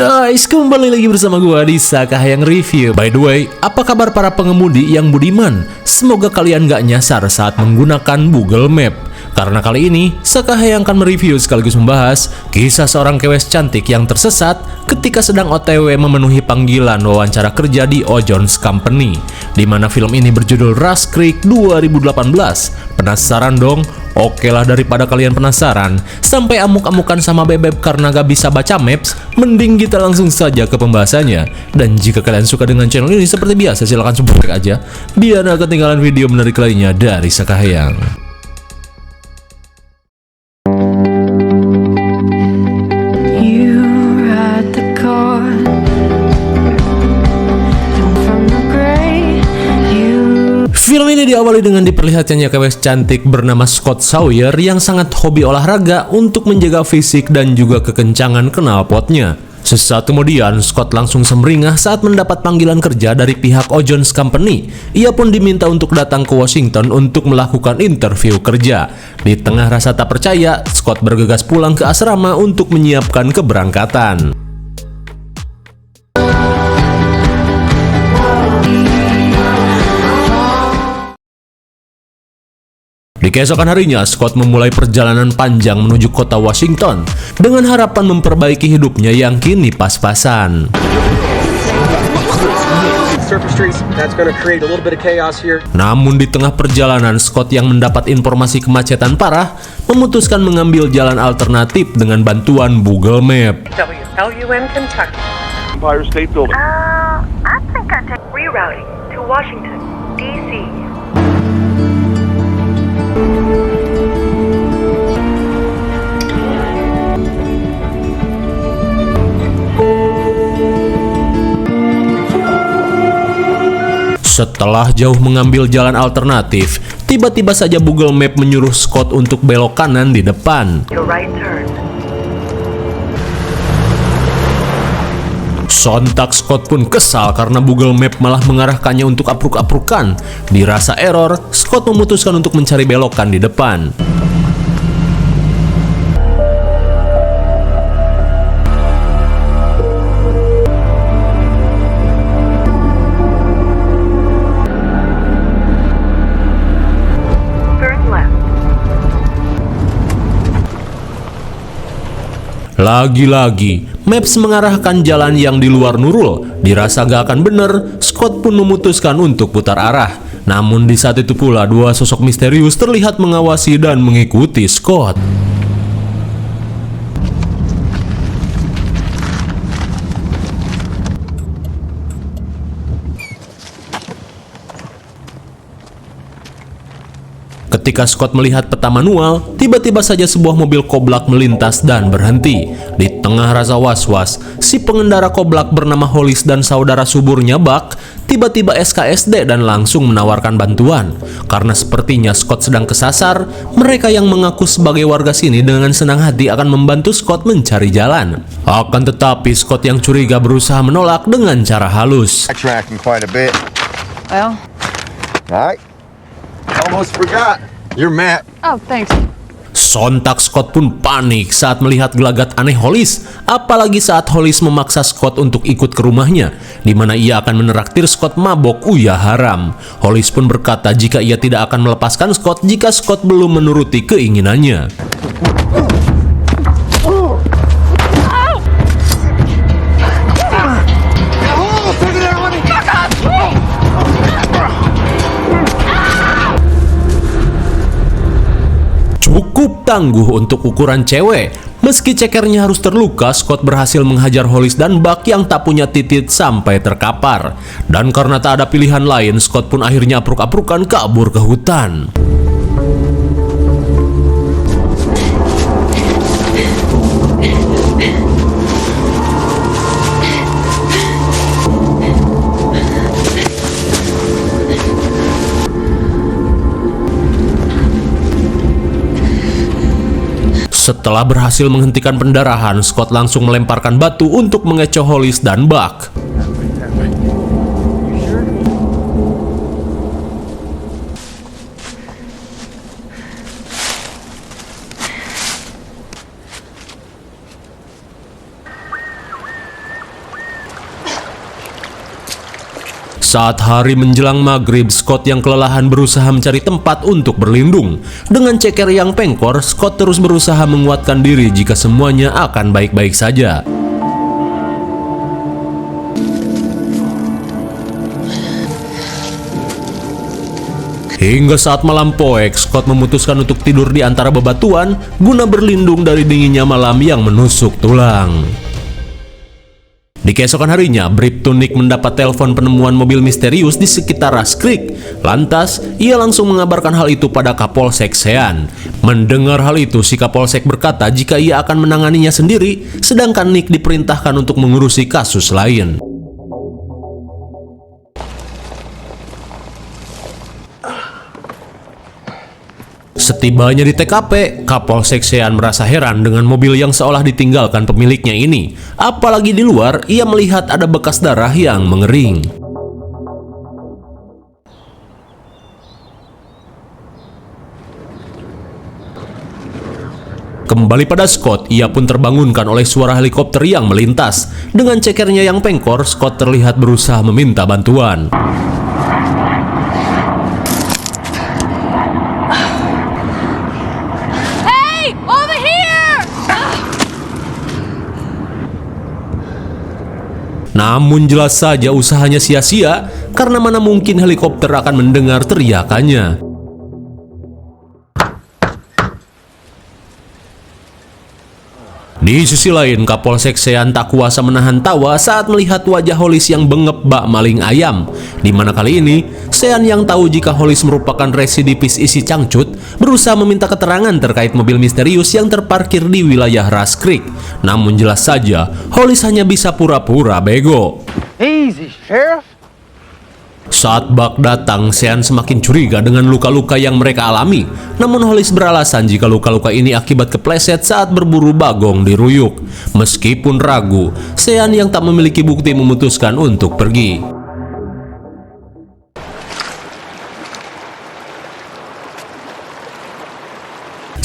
Guys, kembali lagi bersama gua di Sakahayang Review. By the way, apa kabar para pengemudi yang budiman? Semoga kalian gak nyasar saat menggunakan Google Map. Karena kali ini, Sakahayang akan mereview sekaligus membahas kisah seorang kewes cantik yang tersesat ketika sedang OTW memenuhi panggilan wawancara kerja di Ojon's Company, di mana film ini berjudul Rust Creek 2018. Penasaran dong? Oke lah, daripada kalian penasaran sampai amuk-amukan sama bebek karena gak bisa baca maps, mending kita langsung saja ke pembahasannya. Dan jika kalian suka dengan channel ini, seperti biasa silahkan subscribe aja biar gak ketinggalan video menarik lainnya dari Sakahayang. Film ini diawali dengan diperlihatkannya kewes cantik bernama Scott Sawyer yang sangat hobi olahraga untuk menjaga fisik dan juga kekencangan knalpotnya. Sesaat kemudian, Scott langsung semeringah saat mendapat panggilan kerja dari pihak Ojon's Company. Ia pun diminta untuk datang ke Washington untuk melakukan interview kerja. Di tengah rasa tak percaya, Scott bergegas pulang ke asrama untuk menyiapkan keberangkatan. Di keesokan harinya, Scott memulai perjalanan panjang menuju kota Washington dengan harapan memperbaiki hidupnya yang kini pas-pasan. Namun di tengah perjalanan, Scott yang mendapat informasi kemacetan parah memutuskan mengambil jalan alternatif dengan bantuan Google Map. WLUN Kentucky. Empire State Building. I think I take rerouting to Washington, D.C. Setelah jauh mengambil jalan alternatif, tiba-tiba saja Google Map menyuruh Scott untuk belok kanan di depan. Your right turn. Sontak Scott pun kesal karena Google Map malah mengarahkannya untuk apruk-aprukan. Dirasa error, Scott memutuskan untuk mencari belokan di depan. Lagi-lagi, Maps mengarahkan jalan yang di luar Nurul. Dirasa gak akan bener, Scott pun memutuskan untuk putar arah. Namun di saat itu pula, dua sosok misterius terlihat mengawasi dan mengikuti Scott. Ketika Scott melihat peta manual, tiba-tiba saja sebuah mobil koblak melintas dan berhenti. Di tengah rasa was-was, si pengendara koblak bernama Hollis dan saudara suburnya Buck tiba-tiba SKSD dan langsung menawarkan bantuan. Karena sepertinya Scott sedang kesasar, mereka yang mengaku sebagai warga sini dengan senang hati akan membantu Scott mencari jalan. Akan tetapi Scott yang curiga berusaha menolak dengan cara halus. Well, right. Almost forgot your map. Oh, thanks. Sontak Scott pun panik saat melihat gelagat aneh Hollis, apalagi saat Hollis memaksa Scott untuk ikut ke rumahnya, di mana ia akan menraktir Scott mabok uyah haram. Hollis pun berkata jika ia tidak akan melepaskan Scott jika Scott belum menuruti keinginannya. Cukup tangguh untuk ukuran cewek. Meski cekernya harus terluka, Scott berhasil menghajar Hollis dan Buck yang tak punya titit sampai terkapar. Dan karena tak ada pilihan lain, Scott pun akhirnya apruk-aprukan kabur ke hutan. Setelah berhasil menghentikan pendarahan, Scott langsung melemparkan batu untuk mengecoh Hollis dan Buck. Saat hari menjelang maghrib, Scott yang kelelahan berusaha mencari tempat untuk berlindung. Dengan ceker yang pengkor, Scott terus berusaha menguatkan diri jika semuanya akan baik-baik saja. Hingga saat malam poek, Scott memutuskan untuk tidur di antara bebatuan guna berlindung dari dinginnya malam yang menusuk tulang. Di keesokan harinya, Bribtu Nick mendapat telepon penemuan mobil misterius di sekitar Rush Creek. Lantas, ia langsung mengabarkan hal itu pada Kapolsek Sean. Mendengar hal itu, si Kapolsek berkata jika ia akan menanganinya sendiri, sedangkan Nick diperintahkan untuk mengurusi kasus lain. Setibanya di TKP, Kapolsek Sean merasa heran dengan mobil yang seolah ditinggalkan pemiliknya ini. Apalagi di luar, ia melihat ada bekas darah yang mengering. Kembali pada Scott, ia pun terbangunkan oleh suara helikopter yang melintas. Dengan cekernya yang pengkor, Scott terlihat berusaha meminta bantuan. Namun jelas saja usahanya sia-sia karena mana mungkin helikopter akan mendengar teriakannya. Di sisi lain, Kapolsek Sean tak kuasa menahan tawa saat melihat wajah Hollis yang bengep bak maling ayam. Di mana kali ini, Sean yang tahu jika Hollis merupakan residivis isi cangcut, berusaha meminta keterangan terkait mobil misterius yang terparkir di wilayah Rush Creek. Namun jelas saja, Hollis hanya bisa pura-pura bego. Easy, Sheriff. Saat Buck datang, Sean semakin curiga dengan luka-luka yang mereka alami. Namun Hollis beralasan jika luka-luka ini akibat kepleset saat berburu bagong di Ruyuk. Meskipun ragu, Sean yang tak memiliki bukti memutuskan untuk pergi.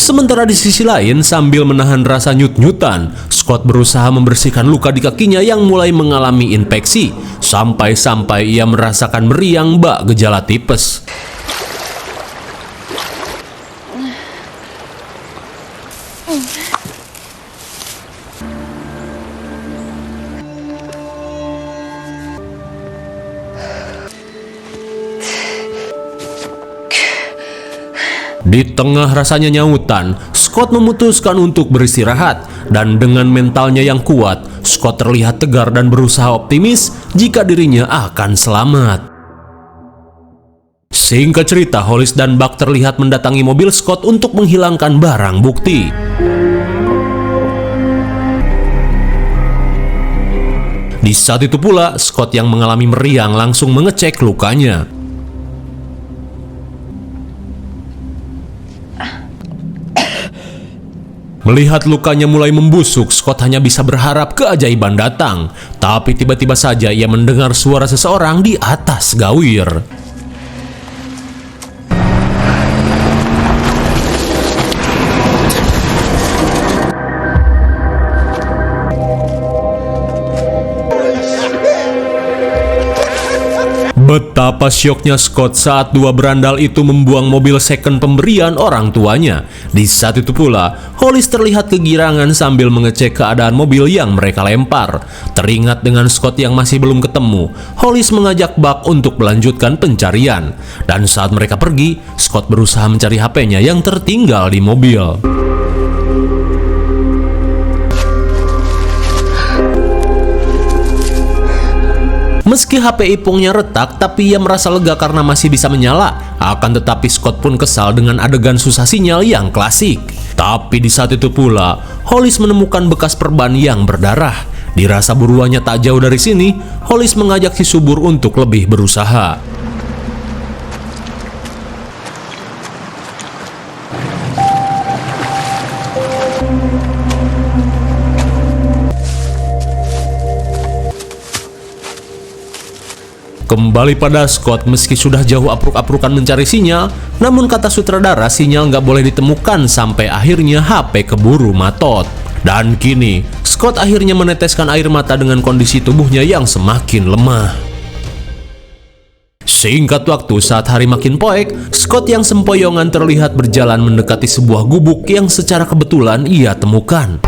Sementara di sisi lain, sambil menahan rasa nyut-nyutan, Scott berusaha membersihkan luka di kakinya yang mulai mengalami infeksi. Sampai-sampai ia merasakan meriang bak gejala tipes. Di tengah rasanya nyautan, Scott memutuskan untuk beristirahat. Dan dengan mentalnya yang kuat, Scott terlihat tegar dan berusaha optimis jika dirinya akan selamat. Singkat cerita, Hollis dan Buck terlihat mendatangi mobil Scott untuk menghilangkan barang bukti. Di saat itu pula, Scott yang mengalami meriang langsung mengecek lukanya. Melihat lukanya mulai membusuk, Scott hanya bisa berharap keajaiban datang. Tapi tiba-tiba saja ia mendengar suara seseorang di atas gawir. Betapa syoknya Scott saat dua berandal itu membuang mobil second pemberian orang tuanya. Di saat itu pula, Hollis terlihat kegirangan sambil mengecek keadaan mobil yang mereka lempar. Teringat dengan Scott yang masih belum ketemu, Hollis mengajak Buck untuk melanjutkan pencarian. Dan saat mereka pergi, Scott berusaha mencari HP-nya yang tertinggal di mobil. Meski HP Ipungnya retak, tapi ia merasa lega karena masih bisa menyala. Akan tetapi Scott pun kesal dengan adegan susah sinyal yang klasik. Tapi di saat itu pula, Hollis menemukan bekas perban yang berdarah. Dirasa buruannya tak jauh dari sini, Hollis mengajak si subur untuk lebih berusaha. Kembali pada Scott, meski sudah jauh apruk-aprukan mencari sinyal, namun kata sutradara sinyal nggak boleh ditemukan sampai akhirnya HP keburu matot. Dan kini, Scott akhirnya meneteskan air mata dengan kondisi tubuhnya yang semakin lemah. Singkat waktu saat hari makin poek, Scott yang sempoyongan terlihat berjalan mendekati sebuah gubuk yang secara kebetulan ia temukan.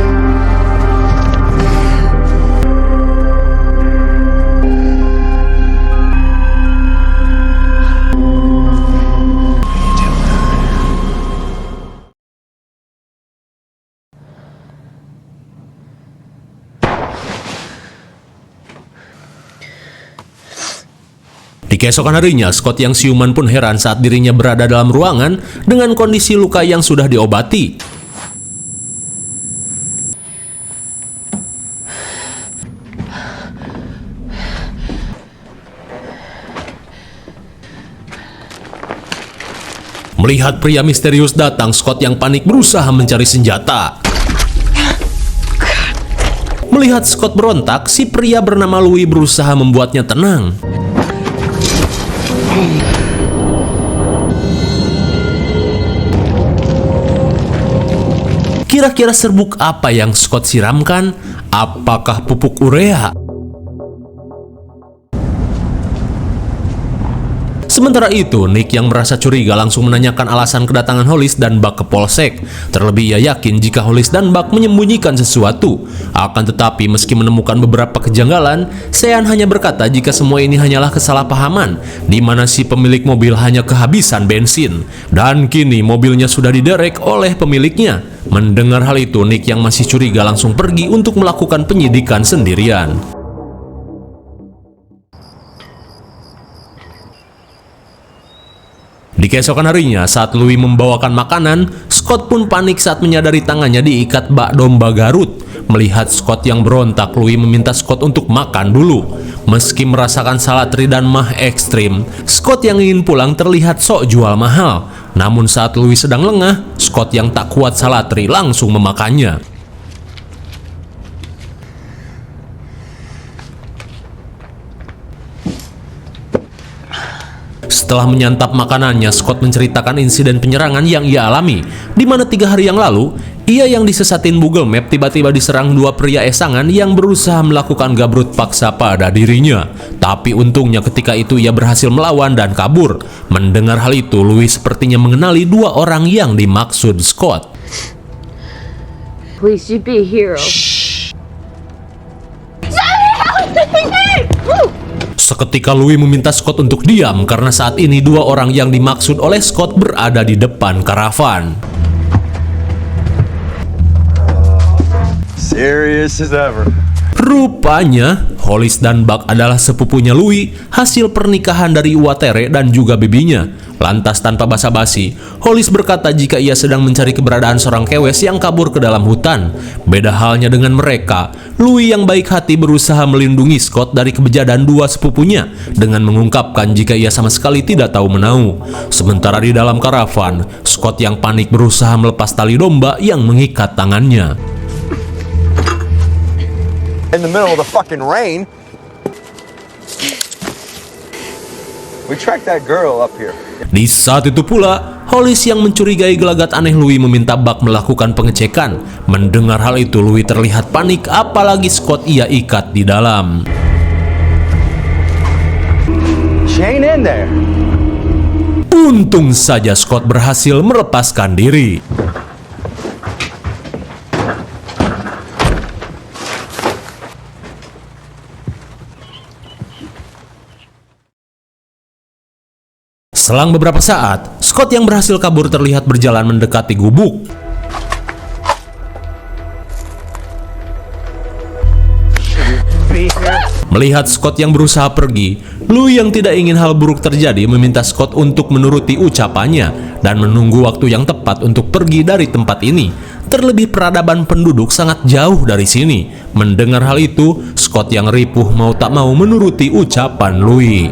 Di keesokan harinya, Scott yang siuman pun heran saat dirinya berada dalam ruangan dengan kondisi luka yang sudah diobati. Melihat pria misterius datang, Scott yang panik berusaha mencari senjata. Melihat Scott berontak, si pria bernama Louis berusaha membuatnya tenang. Kira-kira serbuk apa yang Scott siramkan? Apakah pupuk urea? Sementara itu, Nick yang merasa curiga langsung menanyakan alasan kedatangan Hollis dan Buck ke polsek. Terlebih ia yakin jika Hollis dan Buck menyembunyikan sesuatu. Akan tetapi meski menemukan beberapa kejanggalan, Sean hanya berkata jika semua ini hanyalah kesalahpahaman, di mana si pemilik mobil hanya kehabisan bensin. Dan kini mobilnya sudah diderek oleh pemiliknya. Mendengar hal itu, Nick yang masih curiga langsung pergi untuk melakukan penyidikan sendirian. Di keesokan harinya, saat Louis membawakan makanan, Scott pun panik saat menyadari tangannya diikat bak domba Garut. Melihat Scott yang berontak, Louis meminta Scott untuk makan dulu. Meski merasakan salatri dan mah ekstrim, Scott yang ingin pulang terlihat sok jual mahal. Namun saat Louis sedang lengah, Scott yang tak kuat salatri langsung memakannya. Setelah menyantap makanannya, Scott menceritakan insiden penyerangan yang ia alami, di mana 3 hari yang lalu, ia yang disesatin Google Map tiba-tiba diserang 2 pria esangan yang berusaha melakukan gabrut paksa pada dirinya. Tapi untungnya ketika itu ia berhasil melawan dan kabur. Mendengar hal itu, Louis sepertinya mengenali 2 orang yang dimaksud Scott. Please, you be a hero. Seketika Louis meminta Scott untuk diam karena saat ini 2 orang yang dimaksud oleh Scott berada di depan karavan. Serious as ever. Rupanya, Hollis dan Buck adalah sepupunya Louis, hasil pernikahan dari Watere dan juga bibinya. Lantas tanpa basa-basi, Hollis berkata jika ia sedang mencari keberadaan seorang kewes yang kabur ke dalam hutan. Beda halnya dengan mereka, Louis yang baik hati berusaha melindungi Scott dari kebejadan 2 sepupunya dengan mengungkapkan jika ia sama sekali tidak tahu menahu. Sementara di dalam karavan, Scott yang panik berusaha melepas tali domba yang mengikat tangannya. In the middle of the fucking rain. We tracked that girl up here. Di saat itu pula, Hollis yang mencurigai gelagat aneh Louis meminta Buck melakukan pengecekan. Mendengar hal itu, Louis terlihat panik apalagi Scott ia ikat di dalam. She ain't in there. Untung saja Scott berhasil melepaskan diri. Selang beberapa saat, Scott yang berhasil kabur terlihat berjalan mendekati gubuk. Melihat Scott yang berusaha pergi, Louis yang tidak ingin hal buruk terjadi meminta Scott untuk menuruti ucapannya dan menunggu waktu yang tepat untuk pergi dari tempat ini. Terlebih peradaban penduduk sangat jauh dari sini. Mendengar hal itu, Scott yang ripuh mau tak mau menuruti ucapan Louis.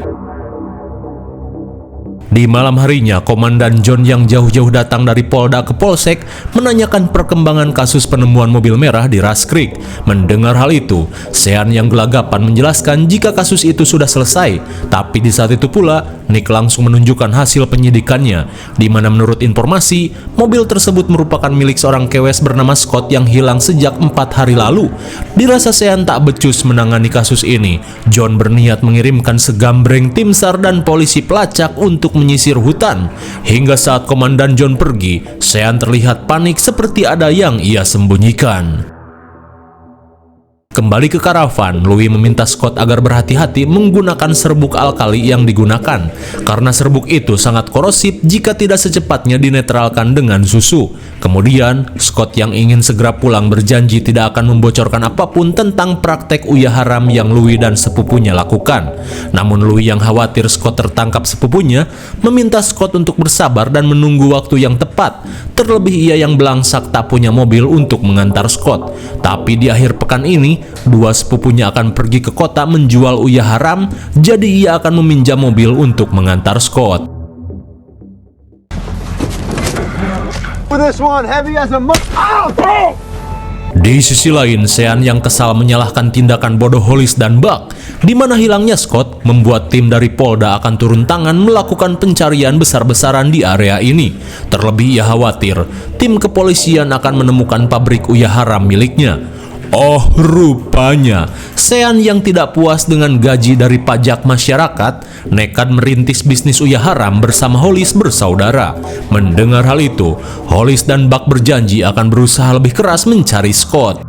Di malam harinya, Komandan John yang jauh-jauh datang dari Polda ke Polsek menanyakan perkembangan kasus penemuan mobil merah di Rush Creek. Mendengar hal itu, Sean yang gelagapan menjelaskan jika kasus itu sudah selesai. Tapi di saat itu pula, Nick langsung menunjukkan hasil penyidikannya, di mana menurut informasi, mobil tersebut merupakan milik seorang kewes bernama Scott yang hilang sejak 4 hari lalu. Dirasa Sean tak becus menangani kasus ini, John berniat mengirimkan segambreng tim SAR dan polisi pelacak untuk menyisir hutan. Hingga saat Komandan John pergi, Sean terlihat panik seperti ada yang ia sembunyikan. Kembali ke karavan, Louis meminta Scott agar berhati-hati menggunakan serbuk alkali yang digunakan, karena serbuk itu sangat korosif jika tidak secepatnya dinetralkan dengan susu. Kemudian, Scott yang ingin segera pulang berjanji tidak akan membocorkan apapun tentang praktek uyah haram yang Louis dan sepupunya lakukan. Namun Louis yang khawatir Scott tertangkap sepupunya, meminta Scott untuk bersabar dan menunggu waktu yang tepat. Terlebih ia yang belangsak tak punya mobil untuk mengantar Scott. Tapi di akhir pekan ini, dua sepupunya akan pergi ke kota menjual uyah haram, jadi ia akan meminjam mobil untuk mengantar Scott. This one heavy as a Di sisi lain, Sean yang kesal menyalahkan tindakan bodoh Hollis dan Buck, di mana hilangnya Scott membuat tim dari Polda akan turun tangan melakukan pencarian besar-besaran di area ini. Terlebih ia khawatir tim kepolisian akan menemukan pabrik uyah haram miliknya. Oh, rupanya Sean yang tidak puas dengan gaji dari pajak masyarakat nekat merintis bisnis uyah haram bersama Hollis bersaudara. Mendengar hal itu, Hollis dan Buck berjanji akan berusaha lebih keras mencari Scott.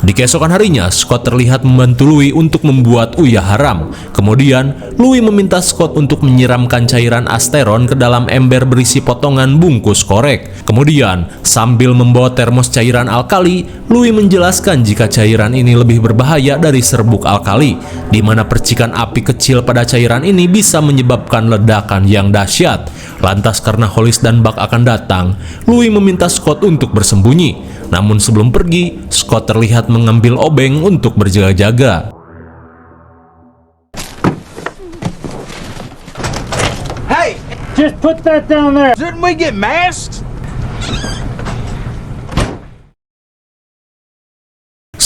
Di keesokan harinya, Scott terlihat membantu Louis untuk membuat uyah haram. Kemudian, Louis meminta Scott untuk menyiramkan cairan asteron ke dalam ember berisi potongan bungkus korek. Kemudian, sambil membawa termos cairan alkali, Louis menjelaskan jika cairan ini lebih berbahaya dari serbuk alkali, di mana percikan api kecil pada cairan ini bisa menyebabkan ledakan yang dahsyat. Lantas karena Hollis dan Buck akan datang, Louis meminta Scott untuk bersembunyi. Namun sebelum pergi, Scott terlihat mengambil obeng untuk berjaga-jaga. Hey! Just put that down there. Didn't we get masks?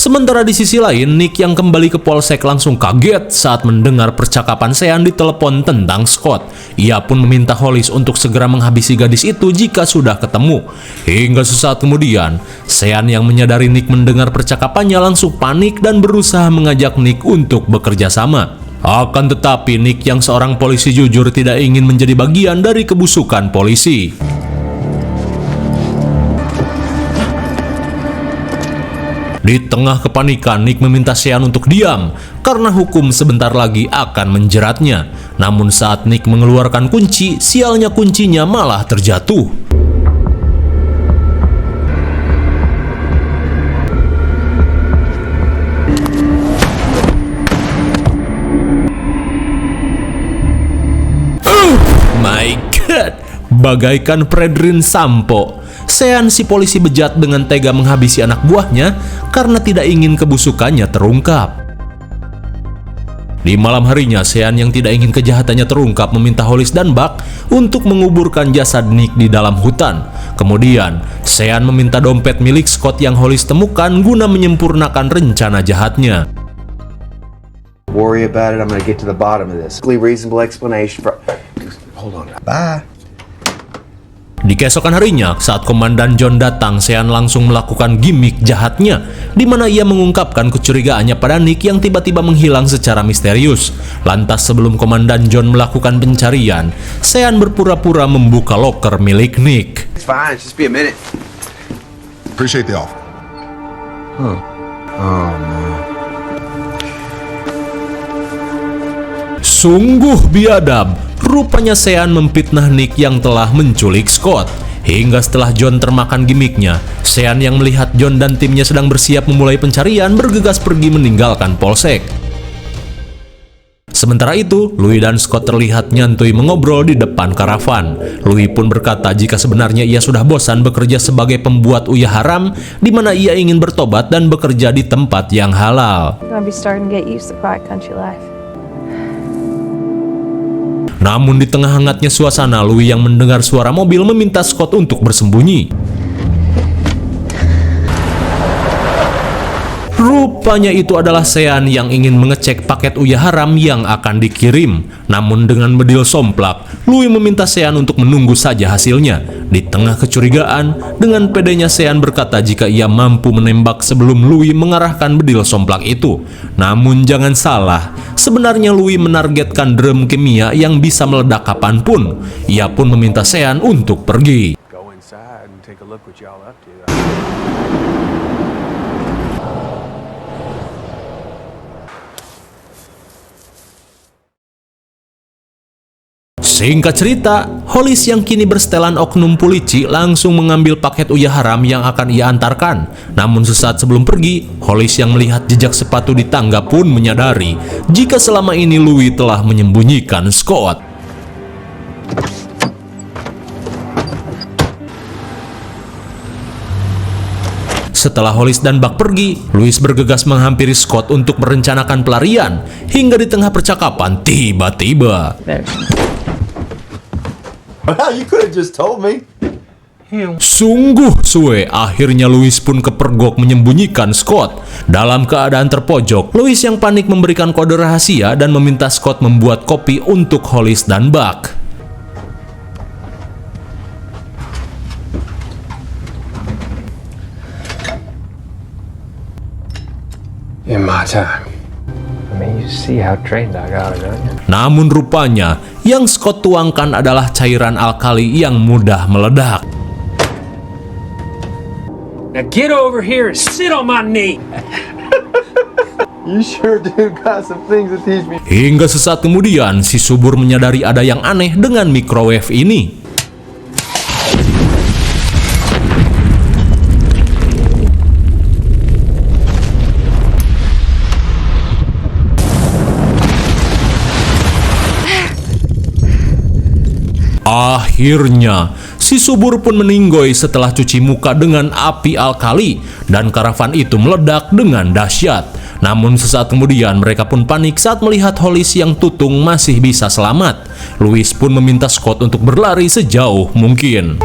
Sementara di sisi lain, Nick yang kembali ke polsek langsung kaget saat mendengar percakapan Sean di telepon tentang Scott. Ia pun meminta Hollis untuk segera menghabisi gadis itu jika sudah ketemu. Hingga sesaat kemudian, Sean yang menyadari Nick mendengar percakapannya langsung panik dan berusaha mengajak Nick untuk bekerja sama. Akan tetapi Nick yang seorang polisi jujur tidak ingin menjadi bagian dari kebusukan polisi. Di tengah kepanikan, Nick meminta Sean untuk diam karena hukum sebentar lagi akan menjeratnya. Namun saat Nick mengeluarkan kunci, sialnya kuncinya malah terjatuh. Oh my god, bagaikan Fredrin Sampo, Sean si polisi bejat dengan tega menghabisi anak buahnya karena tidak ingin kebusukannya terungkap. Di malam harinya, Sean yang tidak ingin kejahatannya terungkap meminta Hollis dan Buck untuk menguburkan jasad Nick di dalam hutan. Kemudian, Sean meminta dompet milik Scott yang Hollis temukan guna menyempurnakan rencana jahatnya. Worry about it. I'm gonna get to the bottom of this. Reasonable explanation for. Hold on. Bye. Di keesokan harinya, saat Komandan John datang, Sean langsung melakukan gimmick jahatnya, di mana ia mengungkapkan kecurigaannya pada Nick yang tiba-tiba menghilang secara misterius. Lantas sebelum Komandan John melakukan pencarian, Sean berpura-pura membuka loker milik Nick. It's fine. Just be a minute. Appreciate the offer. Sungguh biadab. Rupanya Sean memfitnah Nick yang telah menculik Scott. Hingga setelah John termakan gimmicknya, Sean yang melihat John dan timnya sedang bersiap memulai pencarian bergegas pergi meninggalkan polsek. Sementara itu, Louis dan Scott terlihat nyantui mengobrol di depan karavan. Louis pun berkata jika sebenarnya ia sudah bosan bekerja sebagai pembuat uyah haram, di mana ia ingin bertobat dan bekerja di tempat yang halal. Gonna be starting to get used to quiet country life. Namun di tengah hangatnya suasana, Louis yang mendengar suara mobil meminta Scott untuk bersembunyi. Rupanya itu adalah Sean yang ingin mengecek paket Uya Haram yang akan dikirim. Namun dengan bedil somplak, Louis meminta Sean untuk menunggu saja hasilnya. Di tengah kecurigaan, dengan pedenya Sean berkata jika ia mampu menembak sebelum Louis mengarahkan bedil somplak itu. Namun jangan salah, sebenarnya Louis menargetkan drum kimia yang bisa meledak kapanpun. Ia pun meminta Sean untuk pergi. Go inside and take a look what y'all up to. Singkat cerita, Hollis yang kini bersetelan oknum polisi langsung mengambil paket Uya Haram yang akan ia antarkan. Namun sesaat sebelum pergi, Hollis yang melihat jejak sepatu di tangga pun menyadari jika selama ini Louis telah menyembunyikan Scott. Setelah Hollis dan Buck pergi, Louis bergegas menghampiri Scott untuk merencanakan pelarian. Hingga di tengah percakapan, tiba-tiba You could have just told me. sungguh suwe, akhirnya Louis pun kepergok menyembunyikan Scott. Dalam keadaan terpojok, Louis yang panik memberikan kode rahasia dan meminta Scott membuat kopi untuk Hollis dan Buck. In my time. I mean, you see how trained I got it, don't you? Namun rupanya, yang Scott tuangkan adalah cairan alkali yang mudah meledak. Now get over here and sit on my knee. You sure do got some things to teach me. Hingga sesaat kemudian, si subur menyadari ada yang aneh dengan microwave ini. Akhirnya, si subur pun meninggoy setelah cuci muka dengan api alkali dan karavan itu meledak dengan dahsyat. Namun sesaat kemudian mereka pun panik saat melihat Hollis yang tutung masih bisa selamat. Louis pun meminta Scott untuk berlari sejauh mungkin.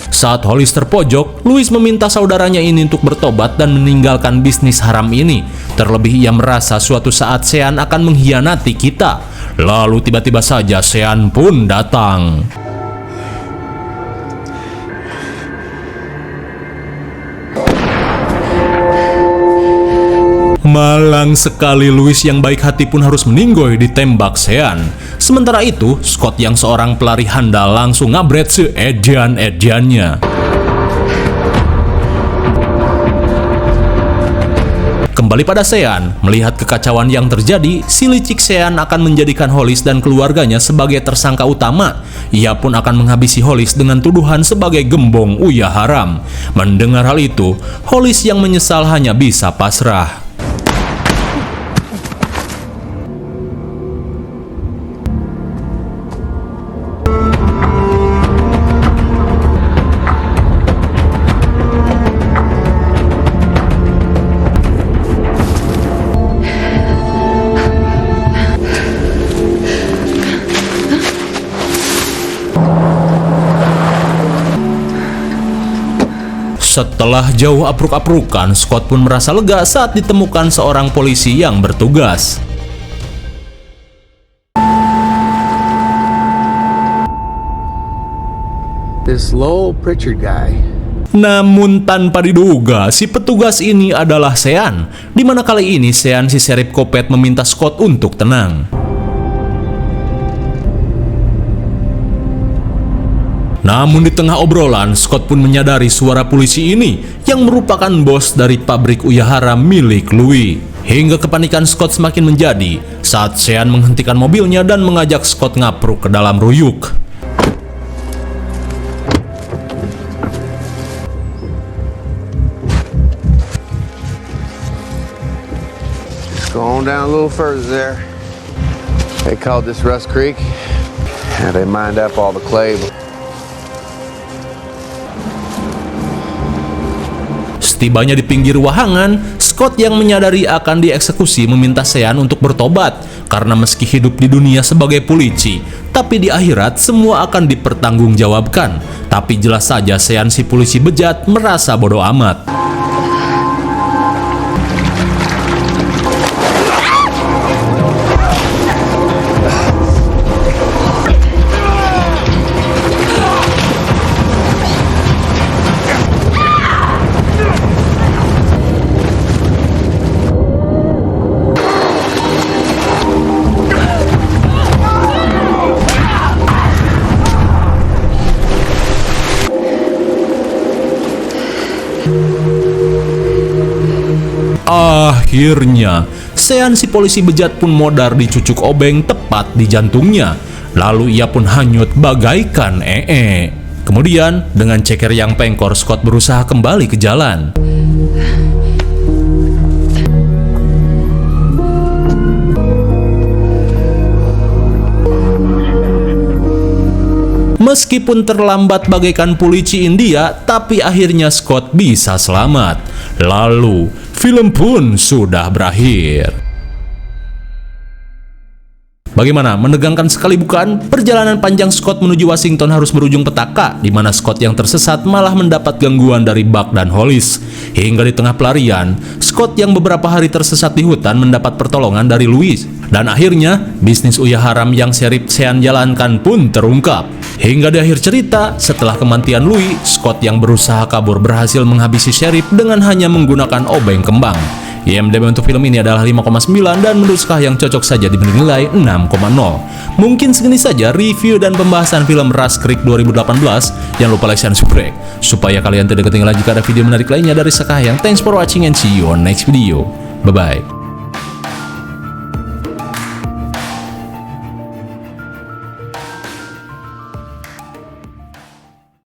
Saat Hollis terpojok, Louis meminta saudaranya ini untuk bertobat dan meninggalkan bisnis haram ini. Terlebih ia merasa suatu saat Sean akan mengkhianati kita. Lalu tiba-tiba saja Sean pun datang. Malang sekali, Louis yang baik hati pun harus meninggoy ditembak Sean. Sementara itu, Scott yang seorang pelari handal langsung ngabret seedan-edannya. Kembali pada Sean, melihat kekacauan yang terjadi, si licik Sean akan menjadikan Hollis dan keluarganya sebagai tersangka utama. Ia pun akan menghabisi Hollis dengan tuduhan sebagai gembong Uya Haram. Mendengar hal itu, Hollis yang menyesal hanya bisa pasrah. Setelah jauh apruk-aprukan, Scott pun merasa lega saat ditemukan seorang polisi yang bertugas. This Lowell Pritchard guy. Namun tanpa diduga, si petugas ini adalah Sean, di mana kali ini Sean si serip kopet meminta Scott untuk tenang. Namun di tengah obrolan, Scott pun menyadari suara polisi ini yang merupakan bos dari pabrik Uya Haram milik Louis. Hingga kepanikan Scott semakin menjadi saat Sean menghentikan mobilnya dan mengajak Scott ngapruk ke dalam ruyuk. Go on down a little further there. They called this Rust Creek. And they mined up all the clay. Setibanya di pinggir wahangan, Scott yang menyadari akan dieksekusi meminta Sean untuk bertobat karena meski hidup di dunia sebagai polisi, tapi di akhirat semua akan dipertanggungjawabkan. Tapi jelas saja Sean si polisi bejat merasa bodoh amat. Akhirnya, Sean si polisi bejat pun modar dicucuk obeng tepat di jantungnya. Lalu ia pun hanyut bagaikan Kemudian, dengan ceker yang pengkor, Scott berusaha kembali ke jalan. Meskipun terlambat bagaikan polisi India, tapi akhirnya Scott bisa selamat. Lalu, film pun sudah berakhir. Bagaimana? Menegangkan sekali bukan? Perjalanan panjang Scott menuju Washington harus berujung petaka, di mana Scott yang tersesat malah mendapat gangguan dari Buck dan Hollis. Hingga di tengah pelarian, Scott yang beberapa hari tersesat di hutan mendapat pertolongan dari Louis. Dan akhirnya, bisnis uyah haram yang Sheriff Sean jalankan pun terungkap. Hingga di akhir cerita, setelah kematian Louis, Scott yang berusaha kabur berhasil menghabisi Sheriff dengan hanya menggunakan obeng kembang. IMDb untuk film ini adalah 5,9 dan menurut Skah yang cocok saja diberi nilai 6,0. Mungkin segini saja review dan pembahasan film Rust Creek 2018. Jangan lupa like dan subscribe supaya kalian tidak ketinggalan jika ada video menarik lainnya dari Skah yang. Thanks for watching and see you on next video. Bye bye.